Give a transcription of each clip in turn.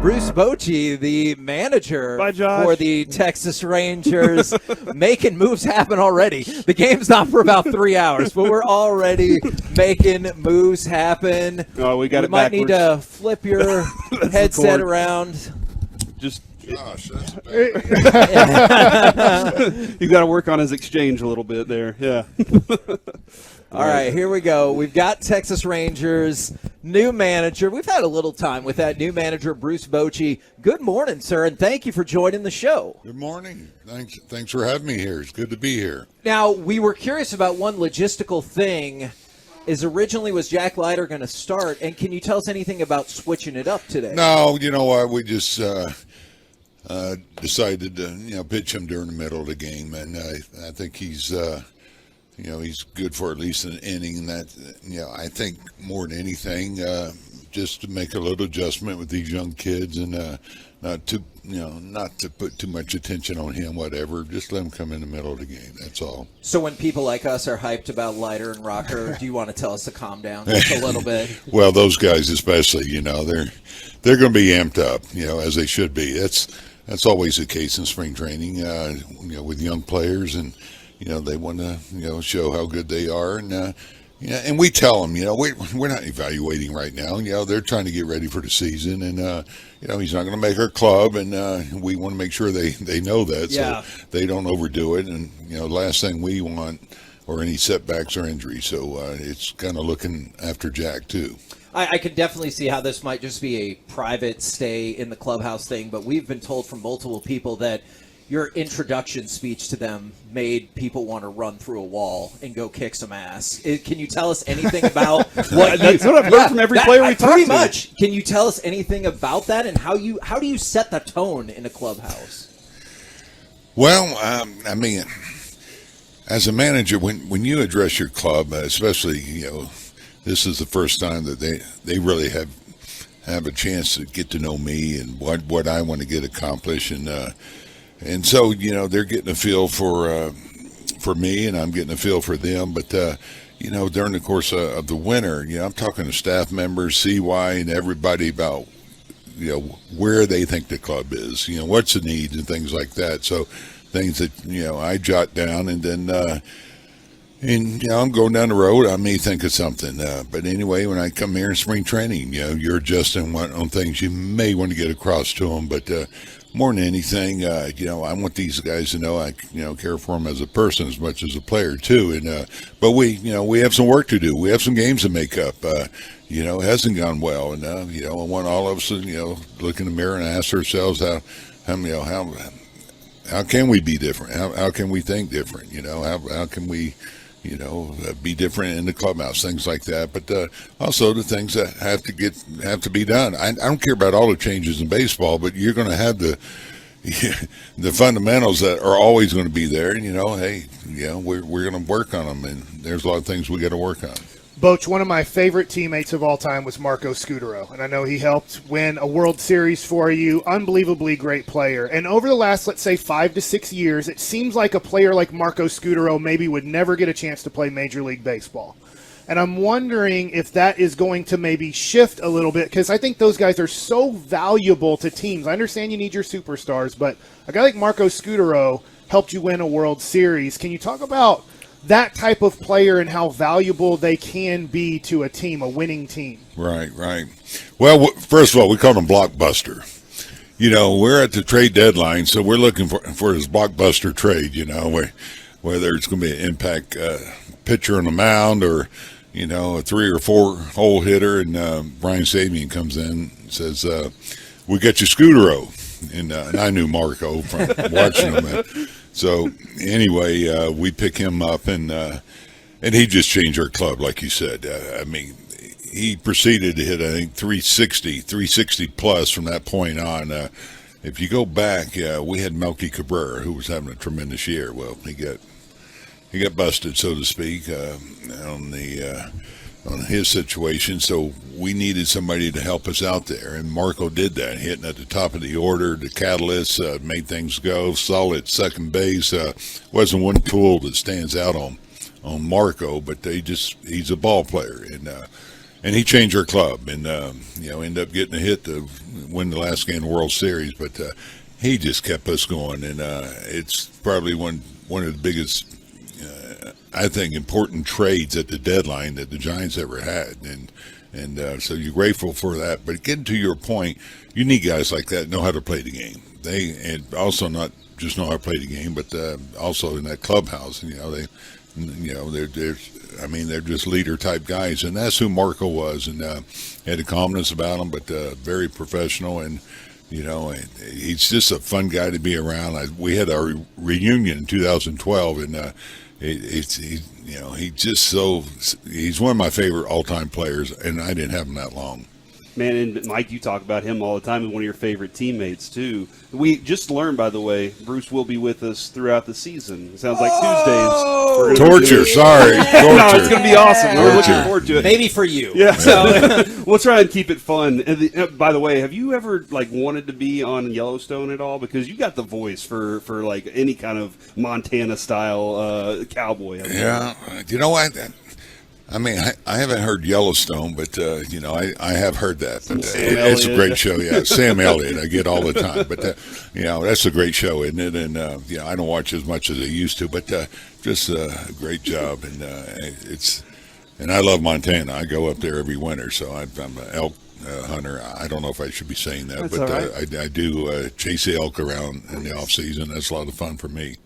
Bruce Bochy, the manager Josh. for the Texas Rangers, making moves happen already. The game's not for about 3 hours, but we're already making moves happen. Oh, we got it might backwards. need to flip your headset record. around. Just Gosh, that's bad. you got to work on his exchange a little bit there. Yeah. All right, here we go. We've got Texas Rangers, new manager. We've had a little time with that new manager, Bruce Bochy. Good morning, sir, and thank you for joining the show. Good morning. Thanks for having me here. It's good to be here. Now, we were curious about one logistical thing. Originally, was Jack Leiter going to start, and can you tell us anything about switching it up today? No, you know what? We just decided to pitch him during the middle of the game, and I think he's he's good for at least an inning. And that I think more than anything, just to make a little adjustment with these young kids, and not to put too much attention on him. Whatever, just let him come in the middle of the game. That's all. So when people like us are hyped about Leiter and Rocker, do you want to tell us to calm down just a little bit? Well, those guys especially, they're going to be amped up, as they should be. That's always the case in spring training, with young players, and they want to show how good they are, and we tell them, we're not evaluating right now. They're trying to get ready for the season, and he's not going to make our club, and we want to make sure they know that, so they don't overdo it. And last thing we want or any setbacks or injuries. So it's kind of looking after Jack too. I could definitely see how this might just be a private stay in the clubhouse thing, but we've been told from multiple people that your introduction speech to them made people want to run through a wall and go kick some ass. Can you tell us anything about what That's what I've heard from every player we talked to. Pretty much. Can you tell us anything about that, and how do you set the tone in a clubhouse? Well, I mean, as a manager, when you address your club, especially this is the first time that they really have a chance to get to know me and what I want to get accomplished, and so they're getting a feel for me, and I'm getting a feel for them. But during the course of the winter, I'm talking to staff members, CY, and everybody about where they think the club is, what's the needs and things like that. So things that I jot down, and then I'm going down the road, I may think of something. But anyway, when I come here in spring training, you're adjusting on things you may want to get across to them. But more than anything, I want these guys to know I care for them as a person as much as a player too. And but we have some work to do. We have some games to make up. It hasn't gone well, and I want all of us to look in the mirror and ask ourselves how can we be different? How can we think different? How can we be different in the clubhouse, things like that. But also the things that have to be done. I don't care about all the changes in baseball, but you're going to have the fundamentals that are always going to be there. And we're going to work on them, and there's a lot of things we got to work on. Boch, one of my favorite teammates of all time was Marco Scutaro, and I know he helped win a World Series for you. Unbelievably great player. And over the last, let's say, 5 to 6 years, it seems like a player like Marco Scutaro maybe would never get a chance to play Major League Baseball. And I'm wondering if that is going to maybe shift a little bit, because I think those guys are so valuable to teams. I understand you need your superstars, but a guy like Marco Scutaro helped you win a World Series. Can you talk about that type of player and how valuable they can be to a team, a winning team? Right. Well, first of all, we call them blockbuster. We're at the trade deadline, so we're looking for this blockbuster trade, whether it's going to be an impact pitcher on the mound or, a 3 or 4 hole hitter. And Brian Sabian comes in and says, we got you Scutaro. And I knew Marco from watching him. So anyway, we pick him up, and he just changed our club, like you said. He proceeded to hit, I think, 360 plus from that point on. If you go back, we had Melky Cabrera, who was having a tremendous year. Well, he got busted, so to speak, on his situation. So we needed somebody to help us out there, and Marco did that, hitting at the top of the order, the catalyst, made things go, solid second base. Wasn't one tool that stands out on Marco, but he's a ball player, and he changed our club, and ended up getting a hit to win the last game of the World Series. But he just kept us going, and it's probably one of the biggest, I think, important trades at the deadline that the Giants ever had, and so you're grateful for that. But getting to your point, you need guys like that know how to play the game. And also not just know how to play the game, but also in that clubhouse, they're just leader type guys, and that's who Marco was, and had a calmness about him, but very professional, and he's just a fun guy to be around. We had our reunion in 2012, and he's one of my favorite all-time players, and I didn't have him that long. Man, and Mike, you talk about him all the time, and one of your favorite teammates, too. We just learned, by the way, Bruce will be with us throughout the season. It sounds like Tuesdays. Torture, sorry. Torture. No, it's going to be awesome. We're looking forward to it. Maybe for you. Yeah. So we'll try and keep it fun. And by the way, have you ever wanted to be on Yellowstone at all? Because you got the voice for any kind of Montana-style cowboy. Yeah. You know what? I mean, I haven't heard Yellowstone, but, I have heard that. But it's a great show, yeah. Sam Elliott, I get all the time. But, that's a great show, isn't it? And, I don't watch as much as I used to, but just a great job. And and I love Montana. I go up there every winter, so I'm an elk hunter. I don't know if I should be saying that, That's but all right. I do chase the elk around in the off-season. That's a lot of fun for me.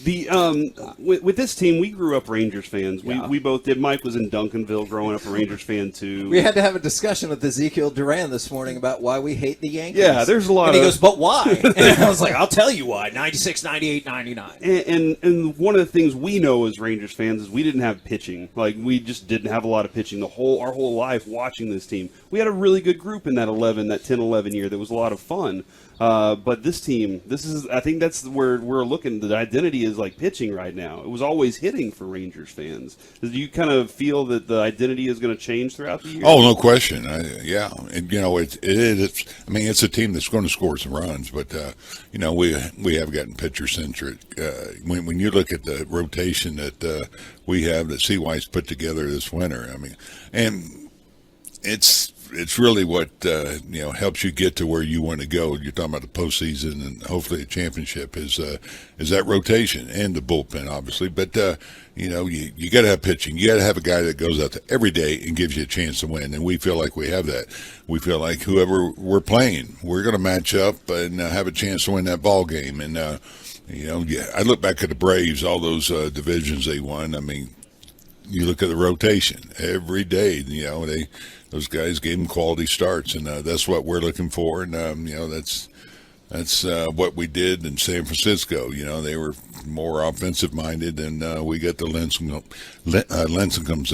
With this team, we grew up Rangers fans. Yeah. We both did. Mike was in Duncanville growing up a Rangers fan, too. We had to have a discussion with Ezekiel Duran this morning about why we hate the Yankees. Yeah, there's a lot and he of... goes, but why? And I was like, I'll tell you why. 96, 98, 99. And one of the things we know as Rangers fans is we didn't have pitching. We just didn't have a lot of pitching our whole life watching this team. We had a really good group in that 10-11 year that was a lot of fun. But this team, I think that's where we're looking. The identity is pitching right now. It was always hitting for Rangers fans. Do you kind of feel that the identity is going to change throughout the year? Oh, no question. Yeah, and it's a team that's going to score some runs, but we have gotten pitcher-centric. When you look at the rotation that we have that CY's put together this winter, and it's really what helps you get to where you want to go. You're talking about the postseason and hopefully a championship is that rotation and the bullpen, obviously. But you got to have pitching. You got to have a guy that goes out there every day and gives you a chance to win. And we feel like we have that. We feel like whoever we're playing, we're going to match up and have a chance to win that ball game. And I look back at the Braves, all those divisions they won. You look at the rotation every day. Those guys gave them quality starts, and that's what we're looking for. And that's what we did in San Francisco. They were more offensive minded, and we got the Lincecums, the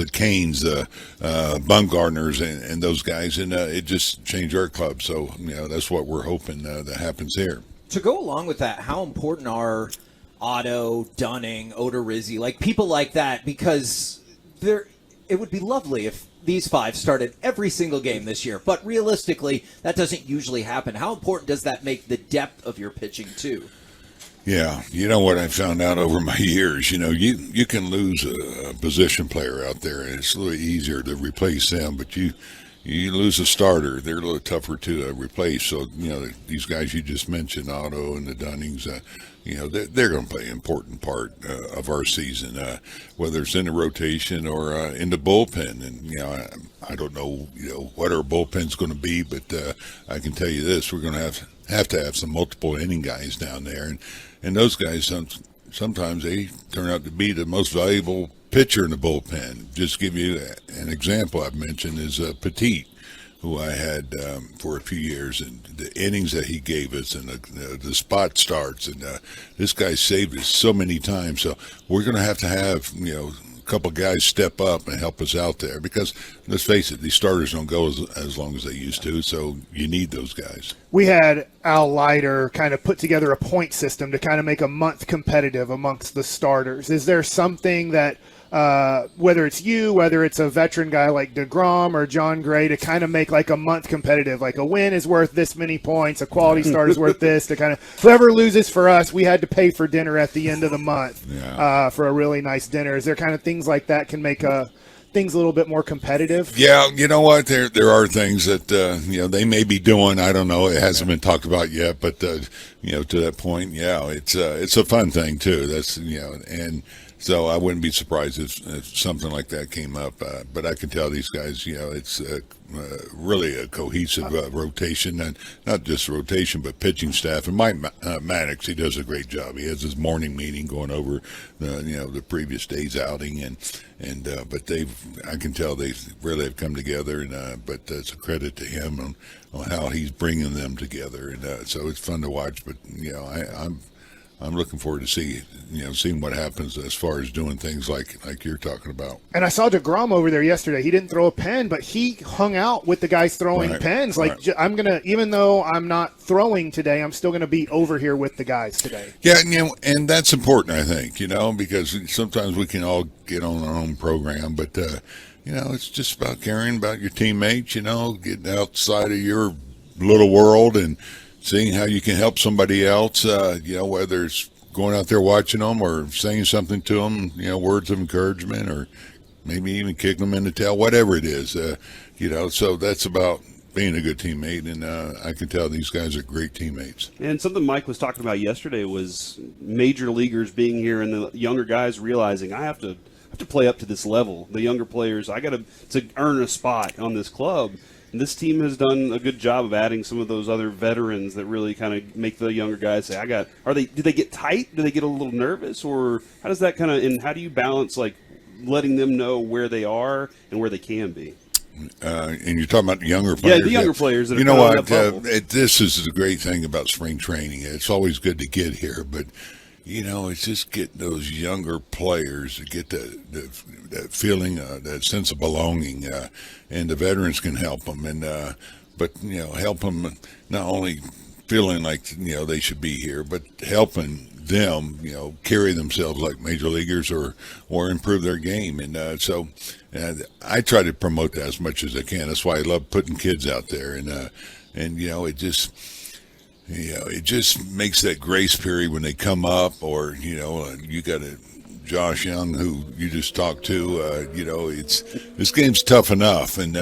Canes, Bumgarners, and those guys, and it just changed our club. So that's what we're hoping that happens here. To go along with that, how important are Otto, Dunning, Odorizzi, people like that? Because it would be lovely if these five started every single game this year, but realistically, that doesn't usually happen. How important does that make the depth of your pitching too? Yeah, what I found out over my years, you can lose a position player out there, and it's a little easier to replace them, but you lose a starter, they're a little tougher to replace. So, these guys you just mentioned, Otto and the Dunnings, they're going to play an important part of our season, whether it's in the rotation or in the bullpen. And, I don't know, what our bullpen's going to be, but I can tell you this, we're going to have to have some multiple inning guys down there. And those guys, sometimes they turn out to be the most valuable pitcher in the bullpen. Just give you an example I've mentioned is Petit, who I had for a few years, and the innings that he gave us and the spot starts, and this guy saved us so many times. So we're going to have a couple guys step up and help us out there, because let's face it, these starters don't go as long as they used to, so you need those guys. We had Al Leiter kind of put together a point system to kind of make a month competitive amongst the starters. Is there something that whether it's whether it's a veteran guy like DeGrom or John Gray, to kind of make a month competitive, a win is worth this many points, a quality start is worth this, to kind of, whoever loses for us, we had to pay for dinner at the end of the month for a really nice dinner. Is there kind of things like that can make things a little bit more competitive? Yeah, you know what? There are things that they may be doing. I don't know. It hasn't been talked about yet, but to that point, yeah, it's a fun thing too. That's and so I wouldn't be surprised if something like that came up. But I can tell these guys, it's really a cohesive rotation, and not just rotation, but pitching staff. And Mike Maddox, he does a great job. He has his morning meeting going over the previous day's outing, but I can tell they really have come together, and but it's a credit to him on how he's bringing them together, and so it's fun to watch. But I'm looking forward to seeing what happens as far as doing things like you're talking about. And I saw DeGrom over there yesterday. He didn't throw a pen, but he hung out with the guys throwing pens. I'm gonna, even though I'm not throwing today, I'm still gonna be over here with the guys today. Yeah, and that's important, I think, because sometimes we can all get on our own program, but it's just about caring about your teammates. Getting outside of your little world and seeing how you can help somebody else, whether it's going out there watching them or saying something to them, words of encouragement, or maybe even kicking them in the tail, whatever it is, so that's about being a good teammate, and I can tell these guys are great teammates. And something Mike was talking about yesterday was major leaguers being here and the younger guys realizing I have to play up to this level. The younger players, I got to earn a spot on this club. And this team has done a good job of adding some of those other veterans that really kind of make the younger guys say, do they get tight? Do they get a little nervous? Or how does that and how do you balance letting them know where they are and where they can be? And you're talking about the younger players. Yeah, the younger players that are what? This is the great thing about spring training. It's always good to get here, but it's just getting those younger players to get that feeling, that sense of belonging, and the veterans can help them, but help them not only feeling like they should be here, but helping them carry themselves like major leaguers or improve their game, and so I try to promote that as much as I can. That's why I love putting kids out there, and it just. It just makes that grace period when they come up, or you got Josh Young who you just talked to. This game's tough enough, and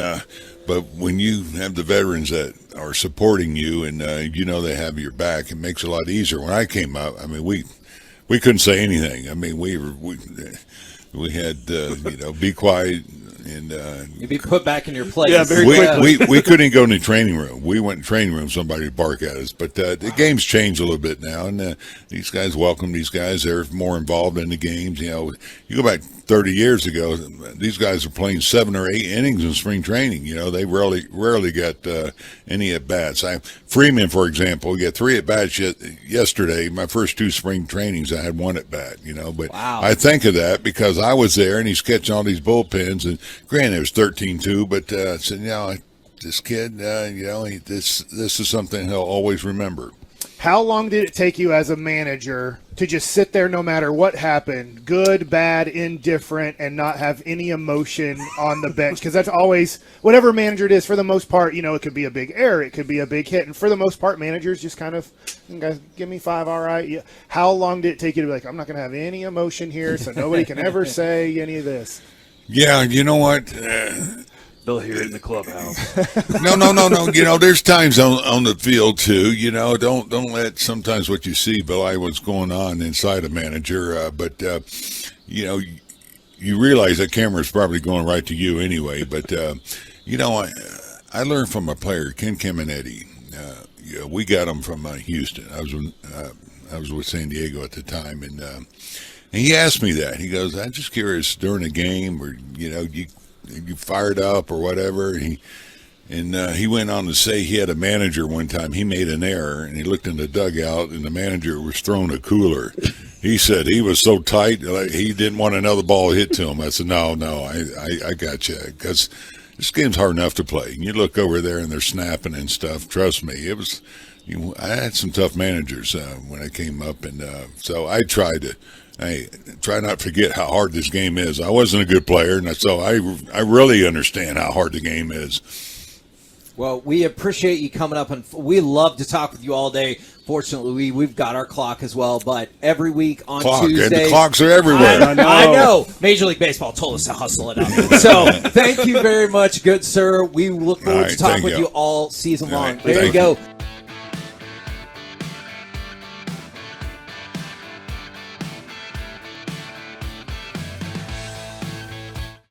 but when you have the veterans that are supporting you, and they have your back, it makes it a lot easier. When I came up, we couldn't say anything. We had be quiet. And you'd be put back in your place. Yeah, very quickly. We couldn't go in the training room. We went in the training room, somebody would bark at us. But the game's changed a little bit now, and these guys welcome these guys. They're more involved in the games. You go back 30 years ago, these guys are playing 7 or 8 innings in spring training. They rarely got any at-bats. Freeman, for example, got 3 at-bats yesterday. My first 2 spring trainings, I had 1 at-bat, But wow. I think of that because I was there, and he's catching all these bullpens, and granted, it was 13-2, but I said, this kid, this is something he'll always remember. How long did it take you as a manager to just sit there no matter what happened, good, bad, indifferent, and not have any emotion on the bench? Because that's always, whatever manager it is, for the most part, it could be a big error, it could be a big hit. And for the most part, managers just kind of, guys, give me 5, all right. Yeah. How long did it take you to be like, I'm not going to have any emotion here, so nobody can ever say any of this? Yeah, you know what? They'll hear it in the clubhouse. No. There's times on the field too. Don't let sometimes what you see belie what's going on inside a manager. But you realize that camera's probably going right to you anyway. But I learned from a player, Ken Caminetti. We got him from Houston. I was with San Diego at the time, and he asked me that. He goes, "I'm just curious during a game, or you fired up or whatever." He went on to say he had a manager one time. He made an error, and he looked in the dugout, and the manager was throwing a cooler. He said he was so tight, like he didn't want another ball hit to him. I said, no, I got you, because this game's hard enough to play. And you look over there, and they're snapping and stuff. Trust me, I had some tough managers when I came up, and so I try not to forget how hard this game is. I wasn't a good player, and so I really understand how hard the game is. Well, we appreciate you coming up, and we love to talk with you all day. Fortunately, we've got our clock as well, but every week on Tuesday. And the clocks are everywhere. I know. Major League Baseball told us to hustle it up. So thank you very much, good sir. We look forward to talking with you all season long. There you go.